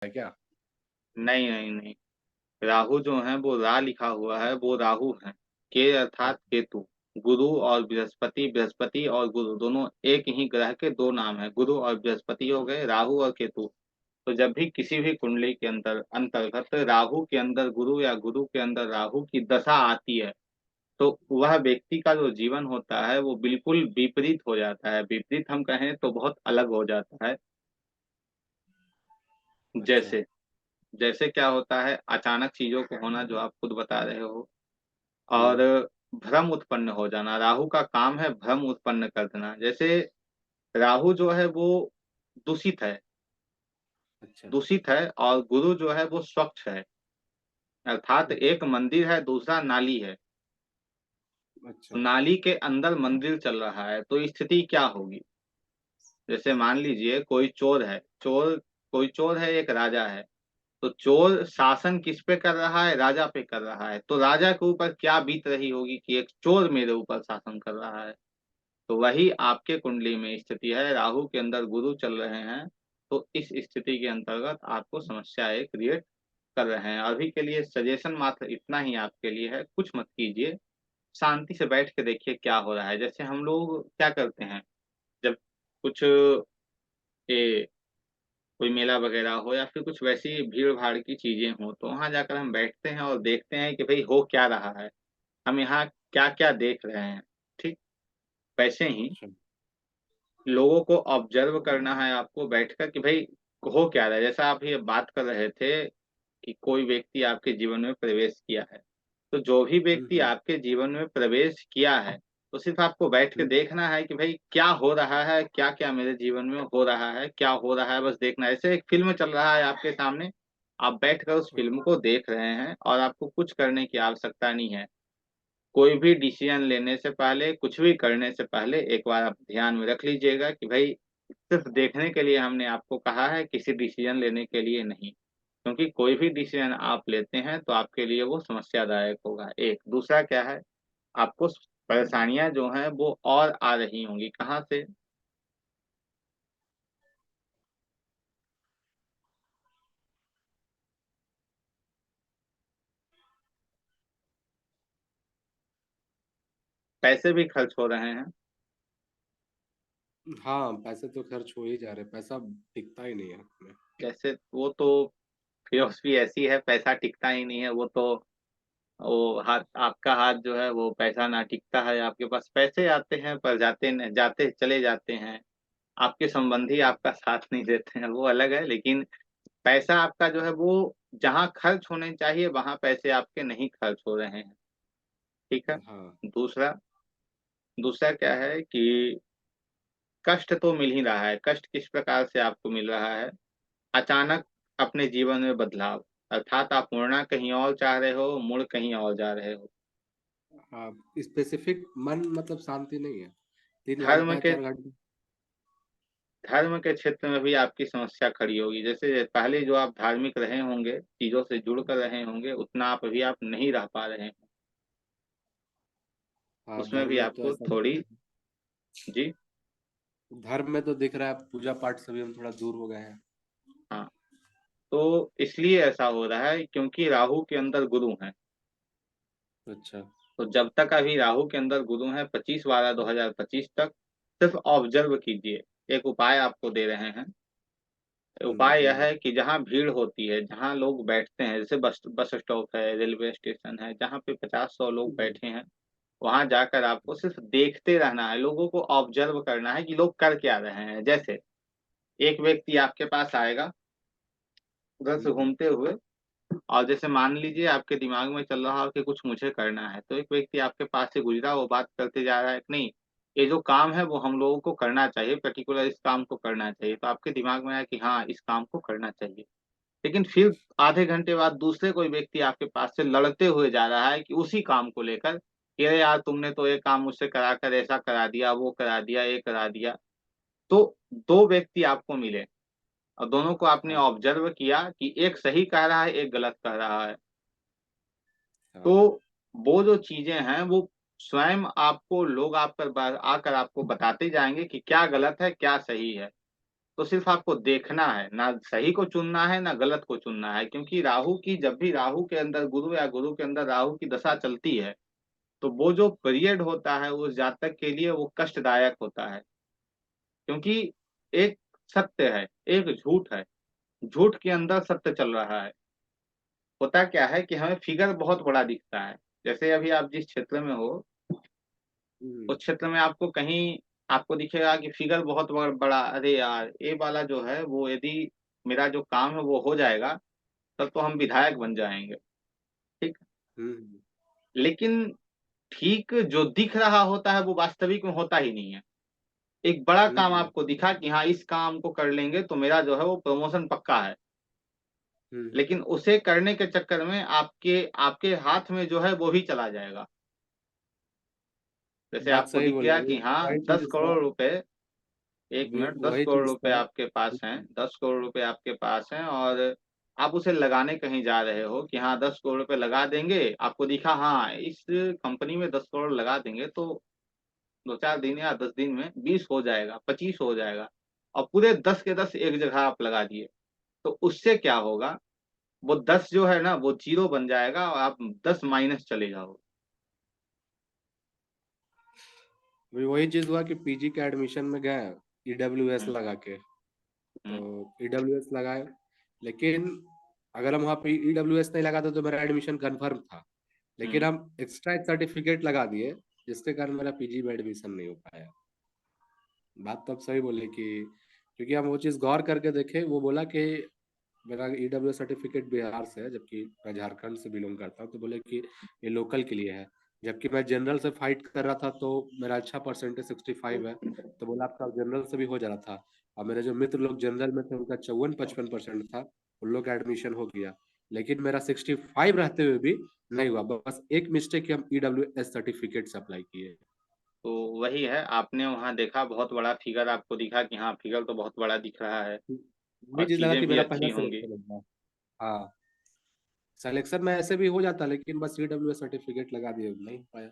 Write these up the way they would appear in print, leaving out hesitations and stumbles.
है क्या? नहीं नहीं नहीं, राहु जो है वो रा लिखा हुआ है, वो राहु है। के अर्थात केतु। गुरु और बृहस्पति, बृहस्पति और गुरु दोनों एक ही ग्रह के दो नाम है। गुरु और बृहस्पति हो गए, राहु और केतु। तो जब भी किसी भी कुंडली के अंतर्गत राहु के अंदर गुरु या गुरु के अंदर राहु की दशा आती है, तो वह व्यक्ति का जो जीवन होता है वो बिल्कुल विपरीत हो जाता है। विपरीत हम कहें तो बहुत अलग हो जाता है। अच्छा। जैसे जैसे क्या होता है, अचानक चीजों को होना जो आप खुद बता रहे हो, और हम्म। भ्रम उत्पन्न हो जाना। राहु का काम है भ्रम उत्पन्न कर देना। जैसे राहु जो है वो दूषित है, अच्छा। दूषित है, और गुरु जो है वो स्वच्छ है। अर्थात अच्छा। एक मंदिर है, दूसरा नाली है। अच्छा। नाली के अंदर मंदिर चल रहा है, तो स्थिति क्या होगी? जैसे मान लीजिए कोई चोर है, कोई चोर है, एक राजा है। तो चोर शासन किस पे कर रहा है? राजा पे कर रहा है। तो राजा के ऊपर क्या बीत रही होगी कि एक चोर मेरे ऊपर शासन कर रहा है। तो वही आपके कुंडली में स्थिति है, राहु के अंदर गुरु चल रहे हैं। तो इस स्थिति के अंतर्गत आपको समस्याएं क्रिएट कर रहे हैं। अभी के लिए सजेशन मात्र इतना ही आपके लिए है, कुछ मत कीजिए। शांति से बैठ के देखिए क्या हो रहा है। जैसे हम लोग क्या करते हैं, जब कुछ ये कोई मेला वगैरह हो या फिर कुछ वैसी भीड़ भाड़ की चीजें हो, तो वहां जाकर हम बैठते हैं और देखते हैं कि भाई हो क्या रहा है, हम यहाँ क्या क्या देख रहे हैं। ठीक वैसे ही अच्छा। लोगों को ऑब्जर्व करना है आपको बैठकर कि भाई हो क्या रहा है। जैसा आप ये बात कर रहे थे कि कोई व्यक्ति आपके जीवन में प्रवेश किया है, तो जो भी व्यक्ति हम्म। आपके जीवन में प्रवेश किया है, तो सिर्फ आपको बैठ के हम्म। देखना है कि भाई क्या हो रहा है, क्या क्या मेरे जीवन में हो रहा है, क्या हो रहा है, बस देखना है। ऐसे एक फिल्म चल रहा है आपके सामने, आप बैठकर उस फिल्म को देख रहे हैं और आपको कुछ करने की आवश्यकता नहीं है। कोई भी डिसीजन लेने से पहले, कुछ भी करने से पहले एक बार आप ध्यान में रख लीजिएगा कि भाई सिर्फ देखने के लिए हमने आपको कहा है, किसी डिसीजन लेने के लिए नहीं। क्योंकि कोई भी डिसीजन आप लेते हैं तो आपके लिए वो समस्यादायक होगा। एक दूसरा क्या है, आपको परेशानियां जो हैं वो और आ रही होंगी। कहाँ से? पैसे भी खर्च हो रहे हैं। हाँ, पैसे तो खर्च हो ही जा रहे, पैसा टिकता ही नहीं है में। कैसे? वो तो फिलॉसफी ऐसी है, पैसा टिकता ही नहीं है। वो तो वो हाथ, आपका हाथ जो है वो पैसा ना टिकता है। आपके पास पैसे आते हैं पर जाते चले जाते हैं। आपके संबंधी आपका साथ नहीं देते हैं, वो अलग है। लेकिन पैसा आपका जो है वो जहाँ खर्च होने चाहिए वहां पैसे आपके नहीं खर्च हो रहे हैं। ठीक है। हाँ। दूसरा दूसरा क्या है कि कष्ट तो मिल ही रहा है। कष्ट किस प्रकार से आपको मिल रहा है? अचानक अपने जीवन में बदलाव, अर्थात आप मुड़ना कहीं और चाह रहे हो, मुड़ कहीं और जा रहे हो। हाँ, स्पेसिफिक मन मतलब शांति नहीं है। दिन धर्म घंटा के 4 घंटे। धर्म के क्षेत्र में भी आपकी समस्या खड़ी होगी। जैसे पहले जो आप धार्मिक रहे होंगे, चीजों से जुड़ कर रहे होंगे, उतना आप अभी आप नहीं रह पा रहे हैं। हाँ, उसमें धर्म भी में तो आपको ऐसा दिख थोड़ी। रहा है। जी। धर्म में तो दिख रहा है, पूजा पाठ से भी हम थोड़ा दूर हो गए हैं। हाँ, तो इसलिए ऐसा हो रहा है क्योंकि राहु के अंदर गुरु हैं। अच्छा। तो जब तक अभी राहु के अंदर गुरु हैं, 25/12/2025 तक सिर्फ ऑब्जर्व कीजिए। एक उपाय आपको दे रहे हैं। उपाय यह बताइए। है कि जहाँ भीड़ होती है, जहाँ लोग बैठते हैं, जैसे बस बस स्टॉप है, रेलवे स्टेशन है, जहाँ पे 50-100 लोग हम्म। बैठे हैं, वहां जाकर आपको सिर्फ देखते रहना है। लोगों को ऑब्जर्व करना है कि लोग कर क्या रहे हैं। जैसे एक व्यक्ति आपके पास आएगा उधर से हम्म। घूमते हुए, और जैसे मान लीजिए आपके दिमाग में चल रहा हो कि कुछ मुझे करना है, तो एक व्यक्ति आपके पास से गुजरा, वो बात करते जा रहा है कि नहीं, ये जो काम है वो हम लोगों को करना चाहिए, पर्टिकुलर इस काम को करना चाहिए। तो आपके दिमाग में आया कि हाँ इस काम को करना चाहिए। लेकिन फिर आधे घंटे बाद दूसरे कोई व्यक्ति आपके पास से लड़ते हुए जा रहा है कि उसी काम को लेकर कि अरे यार तुमने तो ये काम मुझसे कराकर ऐसा करा दिया, वो करा दिया, ये करा दिया। तो दो व्यक्ति आपको मिले और दोनों को आपने हाँ। ऑब्जर्व किया कि एक सही कह रहा है, एक गलत कह रहा है। तो हाँ। वो जो चीजें हैं वो स्वयं आपको लोग आकर आपको बताते जाएंगे कि क्या गलत है क्या सही है। तो सिर्फ आपको देखना है, ना सही को चुनना है ना गलत को चुनना है, क्योंकि राहु की जब भी राहु के अंदर गुरु या गुरु के अंदर राहु की दशा चलती है, तो वो जो पीरियड होता है उस जातक के लिए वो कष्टदायक होता है। क्योंकि एक सत्य है, एक झूठ है, झूठ के अंदर सत्य चल रहा है। होता क्या है कि हमें फिगर बहुत बड़ा दिखता है। जैसे अभी आप जिस क्षेत्र में हो, हम्म। उस क्षेत्र में आपको कहीं आपको दिखेगा कि फिगर बहुत बड़ा, अरे यार ये वाला जो है वो यदि मेरा जो काम है वो हो जाएगा, तब तो हम विधायक बन जाएंगे। ठीक। हम्म। लेकिन ठीक जो दिख रहा होता है वो वास्तविक में होता ही नहीं है। एक बड़ा काम हम्म। आपको दिखा कि हाँ इस काम को कर लेंगे तो मेरा जो है वो प्रमोशन पक्का है, हम्म। लेकिन उसे करने के चक्कर में आपके आपके हाथ में जो है वो भी चला जाएगा। जैसे बात आपको सही दिख बोले, गया वो कि हाँ वही चीज 10 इसका, करोड़ रुपए, एक मिनट, दस वही करोड़ चीज रुपए इसका। आपके पास हैं, 10 करोड़ रुपए आपके पास हैं, और आप उसे लगाने कहीं जा रहे हो कि हाँ 10 करोड़ रुपए लगा देंगे, आपको दिखा हाँ इस कंपनी में 10 करोड़ लगा देंगे तो 2-4 दिन या 10 दिन में 20 हो जाएगा, 25 हो जाएगा, और पूरे 10 के 10 एक जगह आप लगा दिए, तो उससे क्या होगा, वो 10 जो है ना वो जीरो बन जाएगा और आप 10 माइनस चले जाओगे। वही चीज हुआ कि पीजी के एडमिशन में गए, ईडब्ल्यूएस हम्म। लगा के। हम्म। तो ईडब्ल्यूएस लगाए, लेकिन अगर हम वहाँ पे ईडब्ल्यूएस नहीं लगाते तो मेरा एडमिशन कंफर्म था। लेकिन हम्म। हम एक्स्ट्रा एक सर्टिफिकेट लगा दिए, जिसके कारण मेरा पीजी में एडमिशन नहीं हो पाया। बात तो आप सही बोले कि, क्योंकि हम वो चीज़ गौर करके देखे, वो बोला कि मेरा ईडब्ल्यू सर्टिफिकेट बिहार से है, जबकि मैं झारखंड से बिलोंग करता हूँ, तो बोले कि ये लोकल के लिए है। जबकि मैं जनरल से फाइट कर रहा था, तो मेरा अच्छा परसेंटेज 65 है, तो बोला आपका जनरल से भी हो जा रहा था। और मेरे जो मित्र लोग जनरल में थे उनका 54-55% था, उन लोग का एडमिशन हो गया। लेकिन मेरा 65 रहते हुए भी नहीं हुआ, बस एक मिस्टेक कि हम ईडब्ल्यू एस सर्टिफिकेट से अप्लाई किए। तो वही है, आपने वहाँ देखा बहुत बड़ा फिगर आपको दिखा कि हाँ फिगर तो बहुत बड़ा दिख रहा है वही और चीज लगा चीजें कि भी मेरा पहला अच्छी होंगी। सिलेक्शन होगा। हाँ, सिलेक्शन में ऐसे भी हो जाता, लेकिन बस ईडब्ल्यू सर्टिफिकेट लगा दिए, नहीं हो पाया।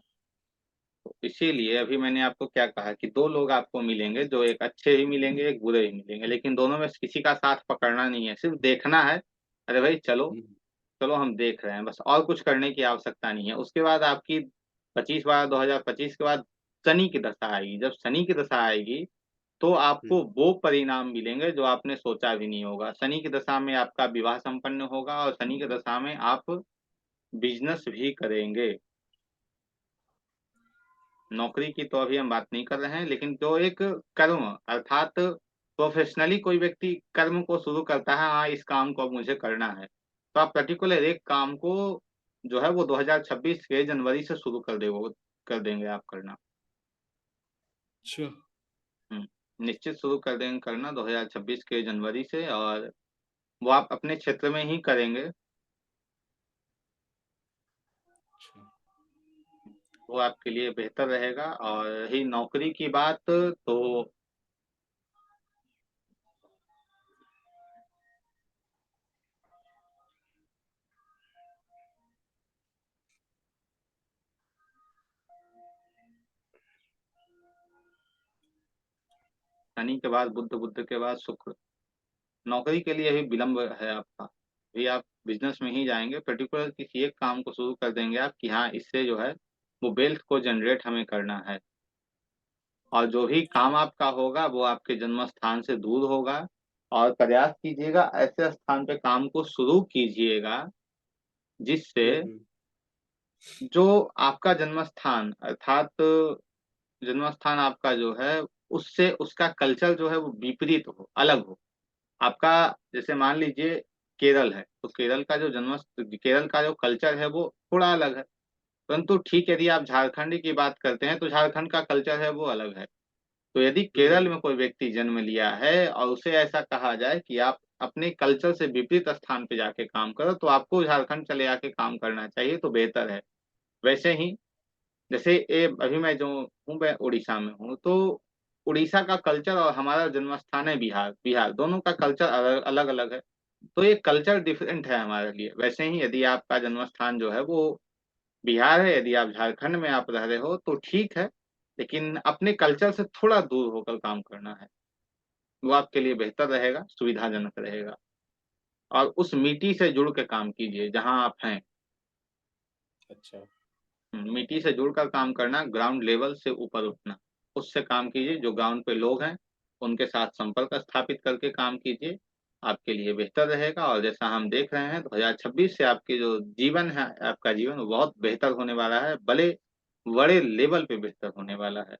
तो इसीलिए अभी मैंने आपको क्या कहा कि दो लोग आपको मिलेंगे, जो एक अच्छे ही मिलेंगे एक बुरे ही मिलेंगे, लेकिन दोनों में से किसी का साथ पकड़ना नहीं है, सिर्फ देखना है। अरे भाई चलो, हम्म। चलो हम देख रहे हैं, बस और कुछ करने की आवश्यकता नहीं है। उसके बाद आपकी 2025 के बाद शनि की दशा आएगी। जब शनि की दशा आएगी तो आपको हम्म। वो परिणाम मिलेंगे जो आपने सोचा भी नहीं होगा। शनि की दशा में आपका विवाह संपन्न होगा और शनि की दशा में आप बिजनेस भी करेंगे। नौकरी की तो अभी हम बात नहीं कर रहे हैं, लेकिन जो एक कर्म अर्थात प्रोफेशनली कोई व्यक्ति कर्म को शुरू करता है, हाँ इस काम को अब मुझे करना है, तो आप पर्टिकुलर एक काम को जो है वो 2026 के जनवरी से शुरू कर देंगे आप करना। अच्छा। निश्चित शुरू कर देंगे करना 2026 के जनवरी से, और वो आप अपने क्षेत्र में ही करेंगे। अच्छा। वो आपके लिए बेहतर रहेगा। और रही नौकरी की बात, तो शनि के बाद बुध, बुध के बाद शुक्र। नौकरी के लिए भी विलंब है आपका, भी आप बिजनेस में ही जाएंगे, पर्टिकुलर किसी एक काम को शुरू कर देंगे आप कि हाँ इससे जो है वो वेल्थ को जनरेट हमें करना है। और जो भी काम आपका होगा वो आपके जन्म स्थान से दूर होगा, और प्रयास कीजिएगा ऐसे स्थान पे काम को शुरू कीजिएगा जिससे हम्म। जो आपका जन्म स्थान अर्थात जन्म स्थान आपका जो है उससे उसका कल्चर जो है वो विपरीत हो, अलग हो। आपका जैसे मान लीजिए केरल है, तो केरल का जो कल्चर है वो थोड़ा अलग है। परंतु ठीक, यदि आप झारखंड की बात करते हैं तो झारखंड का कल्चर है वो अलग है। तो यदि केरल हम्म। में कोई व्यक्ति जन्म लिया है और उसे ऐसा कहा जाए कि आप अपने कल्चर से विपरीत स्थान पे जाके काम करो, तो आपको झारखंड चले आके काम करना चाहिए तो बेहतर है। वैसे ही जैसे ये अभी मैं जो हूँ मैं उड़ीसा में हूँ, तो उड़ीसा का कल्चर और हमारा जन्म स्थान है बिहार, बिहार दोनों का कल्चर अलग अलग अलग है। तो ये कल्चर डिफरेंट है हमारे लिए। वैसे ही यदि आपका जन्म स्थान जो है वो बिहार है, यदि आप झारखंड में आप रह रहे हो तो ठीक है, लेकिन अपने कल्चर से थोड़ा दूर होकर काम करना है। वो आपके लिए बेहतर रहेगा, सुविधाजनक रहेगा। और उस मिट्टी से जुड़ के काम कीजिए जहाँ आप हैं। अच्छा। मिट्टी से जुड़कर काम करना, ग्राउंड लेवल से ऊपर उठना, उससे काम कीजिए। जो ग्राउंड पे लोग हैं, उनके साथ संपर्क स्थापित करके काम कीजिए, आपके लिए बेहतर रहेगा। और जैसा हम देख रहे हैं 2026 से आपके जो जीवन है, आपका जीवन वो बहुत बेहतर होने वाला है, भले बड़े लेवल पे बेहतर होने वाला है।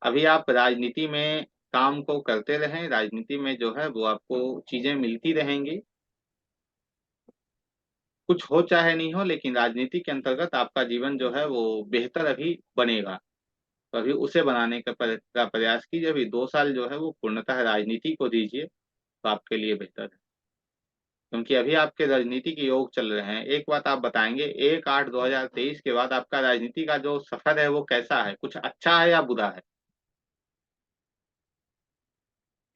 अभी आप राजनीति में काम को करते रहें, राजनीति में जो है वो आपको चीजें मिलती रहेंगी, कुछ हो चाहे नहीं हो, लेकिन राजनीति के अंतर्गत आपका जीवन जो है वो बेहतर अभी बनेगा। तो अभी उसे बनाने का प्रयास कीजिए। अभी 2 साल जो है वो पूर्णतः राजनीति को दीजिए, तो आपके लिए बेहतर है। क्योंकि अभी आपके राजनीति के योग चल रहे हैं। एक बात आप बताएंगे, 1/8/2023 के बाद आपका राजनीति का जो सफर है वो कैसा है? कुछ अच्छा है या बुरा है?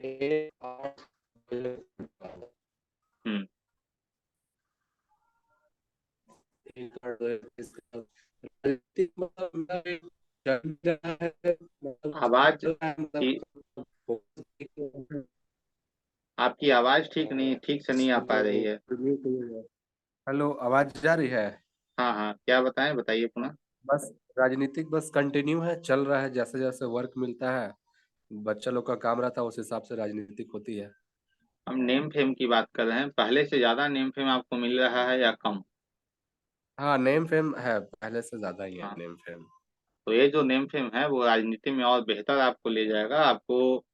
ये आठ हम्म। एक आठ दो इसका राजनीतिक मतलब मेरा एक चल रहा है, मतलब आवाज चल रहा है, की मतलब आपकी आवाज ठीक से नहीं आ पा रही है। हेलो, आवाज जा रही है? हाँ हाँ, क्या बताएं, बताइए पुनः। बस राजनीतिक बस कंटिन्यू है, चल रहा है, जैसे जैसे वर्क मिलता है बच्चा लोग का काम रहता है उस हिसाब से राजनीतिक होती है। हम नेम फेम की बात कर रहे हैं, पहले से ज्यादा नेम फेम आपको मिल रहा है या कम? हाँ, नेम फेम है, पहले से ज्यादा ही है हाँ, नेम फेम। तो ये जो नेम फेम है वो राजनीति में और बेहतर आपको ले जाएगा, आपको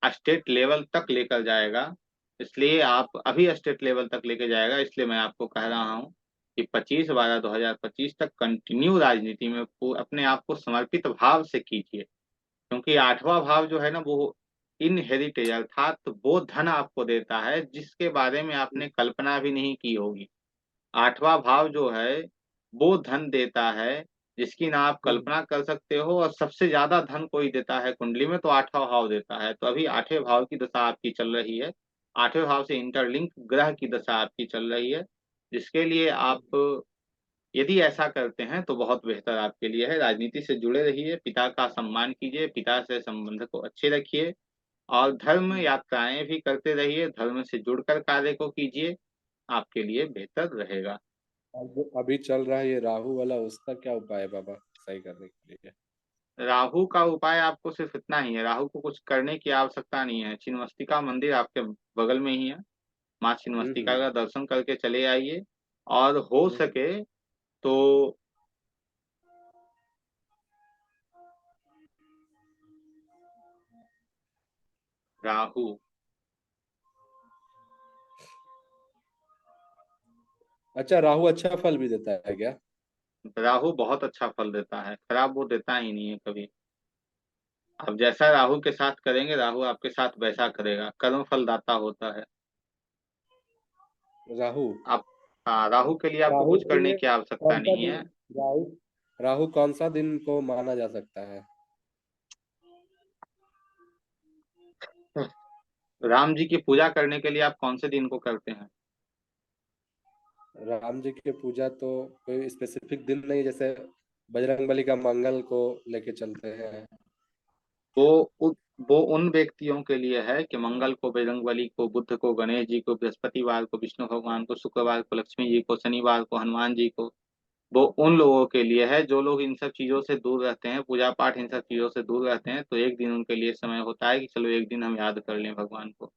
स्टेट लेवल तक लेकर जाएगा। इसलिए आप अभी स्टेट लेवल तक लेके जाएगा, इसलिए मैं आपको कह रहा हूँ कि 25/12/2025 तक कंटिन्यू राजनीति में अपने आप को समर्पित भाव से कीजिए। क्योंकि 8वां भाव जो है ना वो इनहेरिटेज अर्थात वो धन आपको देता है जिसके बारे में आपने कल्पना भी नहीं की होगी। 8वां भाव जो है वो धन देता है जिसकी ना आप हम्म। कल्पना कर सकते हो, और सबसे ज्यादा धन कोई देता है कुंडली में तो 8वां भाव देता है। तो अभी 8वें भाव की दशा आपकी चल रही है, 8वें भाव से इंटरलिंक ग्रह की दशा आपकी चल रही है, जिसके लिए आप यदि ऐसा करते हैं तो बहुत बेहतर आपके लिए है। राजनीति से जुड़े रहिए, पिता का सम्मान कीजिए, पिता से संबंध को अच्छे रखिए, और धर्म यात्राएं भी करते रहिए, धर्म से जुड़कर कार्य को कीजिए, आपके लिए बेहतर रहेगा। अभी चल रहा है ये राहु वाला, उसका क्या उपाय है बाबा सही करने के लिए? राहु का उपाय आपको सिर्फ इतना ही है, राहु को कुछ करने की आवश्यकता नहीं है। छिन्नमस्तिका मंदिर आपके बगल में ही है, माँ छिन्नमस्तिका हम्म। का दर्शन करके चले आइए। और हो हम्म। सके तो राहु अच्छा, राहु अच्छा फल भी देता है क्या? राहु बहुत अच्छा फल देता है, खराब वो देता ही नहीं है कभी। आप जैसा राहु के साथ करेंगे, राहु आपके साथ वैसा करेगा, कर्म फलदाता होता है। राहु। आप हाँ, राहु के लिए आपको राहु कुछ के करने लिए की आवश्यकता कौन सा नहीं दिन? है। राहु राहु कौन सा दिन को माना जा सकता है? राम जी की पूजा करने के लिए आप कौन से दिन को करते हैं? राम जी की पूजा तो कोई स्पेसिफिक दिन नहीं, जैसे बजरंगबली का मंगल को लेके चलते हैं। वो उ- वो उन व्यक्तियों के लिए है कि मंगल को बजरंगबली को, बुध को गणेश जी को, बृहस्पतिवार को विष्णु भगवान को, शुक्रवार को लक्ष्मी जी को, शनिवार को हनुमान जी को। वो उन लोगों के लिए है जो लोग इन सब चीजों से दूर रहते हैं, पूजा पाठ इन सब चीजों से दूर रहते हैं, तो एक दिन उनके लिए समय होता है कि चलो एक दिन हम याद कर लें भगवान को।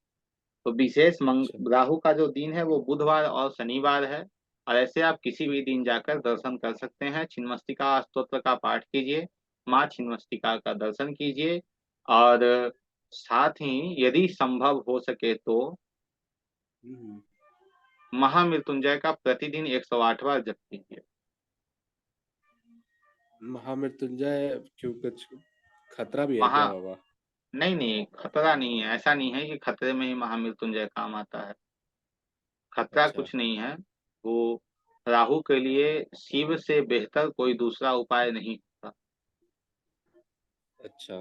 तो विशेष अच्छा। राहु का जो दिन है वो बुधवार और शनिवार है। और ऐसे आप किसी भी दिन जाकर दर्शन कर सकते हैं, छिन्नमस्तिका स्तोत्र का पाठ कीजिए, माँ छिन्नमस्तिका का दर्शन कीजिए, और साथ ही यदि संभव हो सके तो हम्म। महामृत्युंजय का प्रतिदिन 108 बार जप कीजिए। महामृत्युंजय क्यों, कुछ खतरा भी है महा क्या बाबा? नहीं नहीं, खतरा नहीं है, ऐसा नहीं है कि खतरे में ही महामृत्युंजय काम आता है। खतरा अच्छा। कुछ नहीं है। वो राहु के लिए शिव से बेहतर कोई दूसरा उपाय नहीं होता। अच्छा,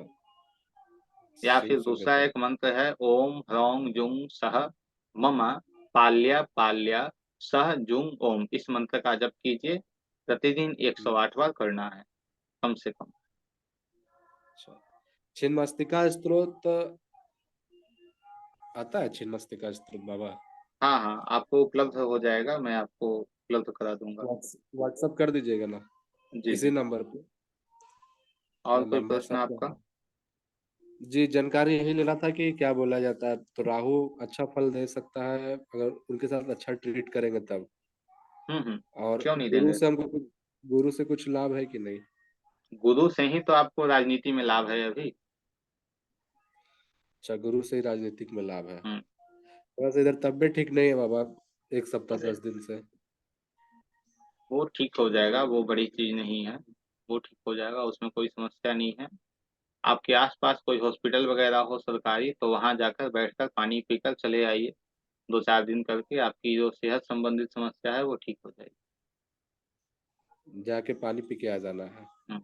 या शिव फिर से दूसरा बेहतर। एक मंत्र है, ओम ह्रौं जुं सह मम पाल्या पाल्या सह जुं ओम। इस मंत्र का जप कीजिए, प्रतिदिन 108 बार करना है कम से कम। अच्छा, छिन्नमस्तिका स्त्रोत आता है छिन्नमस्तिका स्त्रोत बाबा? हाँ हाँ, आपको उपलब्ध हो जाएगा, मैं आपको उपलब्ध करा दूंगा। व्हाट्सअप कर दीजिएगा ना जी इसी जी। नंबर पे। और मैं कोई नंबर प्रश्न सब आपका? जी, जानकारी यही लेना था कि क्या बोला जाता है, तो राहु अच्छा फल दे सकता है अगर उनके साथ अच्छा ट्रीट करेंगे तब। हम्म। और क्यों नहीं गुरु देंगे? से हमको कुछ, गुरु से कुछ लाभ है कि नहीं? गुरु से ही तो आपको राजनीति में लाभ है अभी। अच्छा, गुरु से ही राजनीतिक में लाभ है। हम्म। बस इधर तबीयत ठीक नहीं है बाबा, एक सप्ताह अरे, 10 दिन से। वो ठीक हो जाएगा, वो बड़ी चीज नहीं है। वो ठीक हो जाएगा, उसमें कोई समस्या नहीं है। आपके आसपास कोई हॉस्पिटल वगैरह हो सरकारी, तो वहां जाकर बैठकर पानी पीकर चले आइए। 2-4 दिन करके आपकी जो सेहत संबंधित समस्या है वो ठीक हो जाएगी। जाके पानी पी के आ जाना है। हम्म।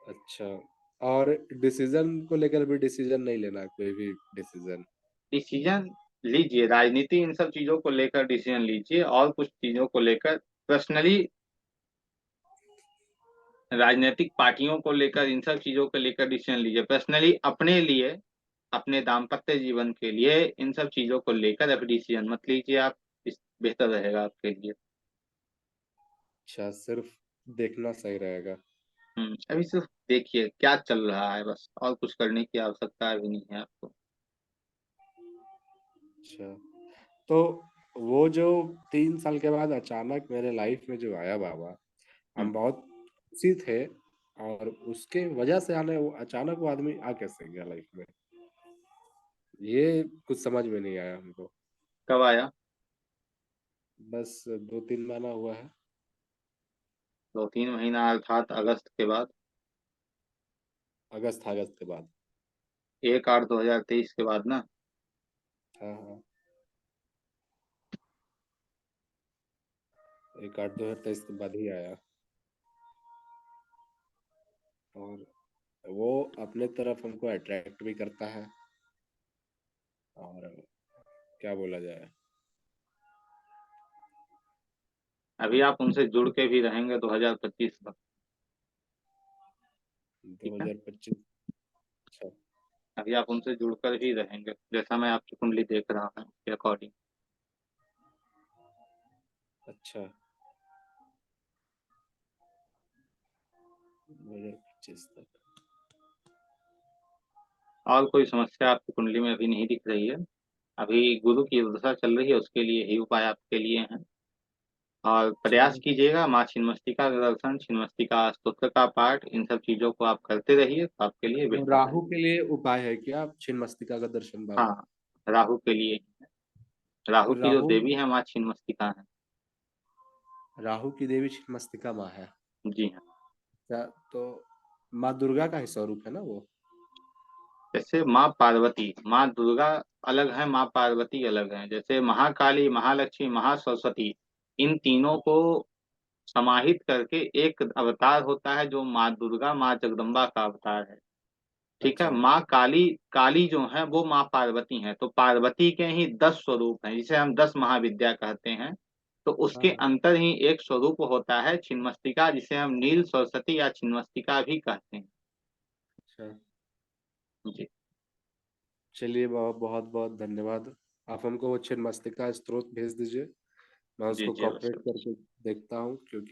अच्छा, और डिसीजन को लेकर भी डिसीजन नहीं लेना, कोई भी डिसीजन? डिसीजन लीजिए, राजनीति इन सब चीजों को लेकर डिसीजन लीजिए, और कुछ चीजों को लेकर पर्सनली, राजनीतिक पार्टियों को लेकर, इन सब चीजों को लेकर डिसीजन लीजिए। पर्सनली अपने लिए, अपने दाम्पत्य जीवन के लिए इन सब चीजों को लेकर अभी डिसीजन मत लीजिए आप। इस बेहतर रहेगा आपके लिए। अच्छा, सिर्फ देखना सही रहेगा। अभी सिर्फ देखिए क्या चल रहा है बस, और कुछ करने की आवश्यकता अभी नहीं है आपको। अच्छा, तो वो जो 3 साल के बाद अचानक मेरे लाइफ में जो आया बाबा, हम्म। हम बहुत खुशी थे, और उसके वजह से आने वो अचानक वो आदमी आ कैसे गया लाइफ में, ये कुछ समझ में नहीं आया हमको। कब आया? बस 2-3 महीना हुआ है। 2-3 महीना अर्थात अगस्त के बाद? अगस्त के बाद। 1/8/2023 के बाद ना? हाँ हाँ, 1/8/2023 के बाद ही आया। और वो अपने तरफ हमको अट्रैक्ट भी करता है, और क्या बोला जाए। अभी आप उनसे जुड़ के भी रहेंगे 2025 तक। ठीक है। 2025? अच्छा। अभी आप उनसे जुड़कर ही रहेंगे, जैसा मैं आपकी कुंडली देख रहा हूँ उसके अकॉर्डिंग। अच्छा, 2025 तक। और कोई समस्या आपकी कुंडली में अभी नहीं दिख रही है। अभी गुरु की दशा चल रही है, उसके लिए ही उपाय आपके लिए हैं। और प्रयास चलिए, कीजिएगा, माँ छिन्नमस्तिका का दर्शन, छिन्नमस्तिका स्तोत्र का पाठ, इन सब चीजों को आप करते रहिए तो आपके लिए तो बेहतर राहु रहेगा। के लिए उपाय है क्या छिन्नमस्तिका का दर्शन बाबा? हाँ, राहु के लिए। राहु फिर की जो राहु, देवी है माँ छिन्नमस्तिका है। राहु की देवी छिन्नमस्तिका माँ है जी हाँ। क्या? तो माँ दुर्गा का ही स्वरूप है ना वो? जैसे माँ पार्वती, माँ दुर्गा अलग है, माँ पार्वती अलग है। जैसे महाकाली, महालक्ष्मी, महासरस्वती, इन तीनों को समाहित करके एक अवतार होता है जो माँ दुर्गा, माँ जगदम्बा का अवतार है। ठीक है। अच्छा। माँ काली, काली जो है वो माँ पार्वती है, तो पार्वती के ही 10 स्वरूप हैं, जिसे हम 10 महाविद्या कहते हैं। तो हाँ उसके हाँ। अंतर ही एक स्वरूप होता है छिन्नमस्तिका, जिसे हम नील सरस्वती या छिन्नमस्तिका भी कहते हैं। अच्छा, जी। चलिए बाबा, बहुत बहुत धन्यवाद। आप हमको वो छिन्नमस्तिका स्त्रोत भेज दीजिए, मैं जी उसको जी, कॉपरेट अवश्य। करके देखता हूँ, क्योंकि